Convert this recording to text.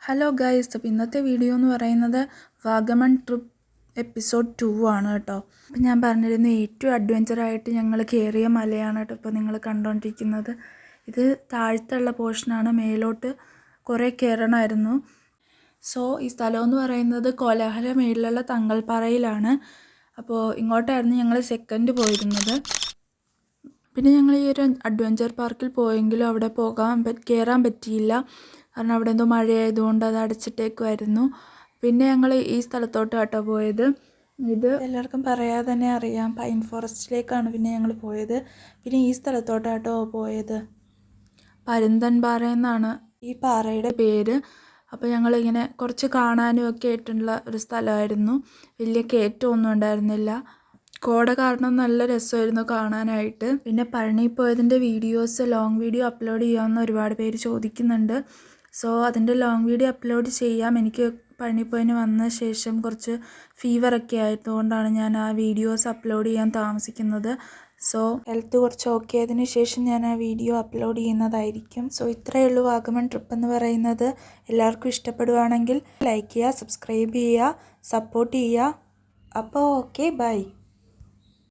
Hello guys, അപ്പോൾ ഇന്നത്തെ video എന്ന് പറയുന്നത് വാഗമൺ ട്രിപ്പ് എപ്പിസോഡ് 2 ആണ് കേട്ടോ. അപ്പം ഞാൻ പറഞ്ഞിരുന്നു ഏറ്റവും അഡ്വഞ്ചറായിട്ട് ഞങ്ങൾ കയറിയ മലയാണ് കേട്ടോ ഇപ്പോൾ നിങ്ങൾ കണ്ടുകൊണ്ടിരിക്കുന്നത്. ഇത് താഴത്തുള്ള പോർഷനാണ്, മേലോട്ട് കുറേ കയറണമായിരുന്നു. ഈ സ്ഥലമെന്ന് പറയുന്നത് കോലാഹല മേളിലുള്ള തങ്ങൾപ്പാറയിലാണ്. അപ്പോൾ ഇങ്ങോട്ടായിരുന്നു ഞങ്ങൾ സെക്കൻഡ് പോയിരുന്നത്. പിന്നെ ഞങ്ങൾ ഈ ഒരു അഡ്വഞ്ചർ പാർക്കിൽ പോയെങ്കിലും അവിടെ കയറാൻ പറ്റിയില്ല. കാരണം അവിടെ എന്തോ മഴയായതുകൊണ്ട് അത് അടച്ചിട്ടേക്കുമായിരുന്നു. പിന്നെ ഞങ്ങൾ ഈ സ്ഥലത്തോട്ട് കേട്ടോ പോയത്. ഇത് എല്ലാവർക്കും പറയാതെ തന്നെ അറിയാം, പൈൻ ഫോറസ്റ്റിലേക്കാണ് പിന്നെ ഞങ്ങൾ പോയത്. പിന്നെ ഈ സ്ഥലത്തോട്ടാട്ടോ പോയത്. പരുന്തൻപാറ എന്നാണ് ഈ പാറയുടെ പേര്. അപ്പോൾ ഞങ്ങളിങ്ങനെ കുറച്ച് കാണാനും ഒക്കെ ആയിട്ടുള്ള ഒരു സ്ഥലമായിരുന്നു. വലിയ കയറ്റമൊന്നും ഉണ്ടായിരുന്നില്ല. കോട കാരണം നല്ല രസമായിരുന്നു കാണാനായിട്ട്. പിന്നെ പഴനി പോയതിൻ്റെ വീഡിയോസ് ലോങ് വീഡിയോ അപ്ലോഡ് ചെയ്യാമെന്ന് ഒരുപാട് പേര് ചോദിക്കുന്നുണ്ട്. അതിൻ്റെ ലോങ് വീഡിയോ അപ്ലോഡ് ചെയ്യാം. എനിക്ക് പഴനി പോയിന് വന്ന ശേഷം കുറച്ച് ഫീവറൊക്കെ ആയതുകൊണ്ടാണ് ഞാൻ ആ വീഡിയോസ് അപ്ലോഡ് ചെയ്യാൻ താമസിക്കുന്നത്. ഹെൽത്ത് കുറച്ച് ഓക്കെ ആയതിനു ശേഷം ഞാൻ ആ വീഡിയോ അപ്ലോഡ് ചെയ്യുന്നതായിരിക്കും. ഇത്രയേ ഉള്ളൂ വാഗമൺ ട്രിപ്പ് എന്ന് പറയുന്നത്. എല്ലാവർക്കും ഇഷ്ടപ്പെടുവാണെങ്കിൽ ലൈക്ക് ചെയ്യുക, സബ്സ്ക്രൈബ് ചെയ്യുക, സപ്പോർട്ട് ചെയ്യുക. അപ്പോൾ ഓക്കെ, ബൈ.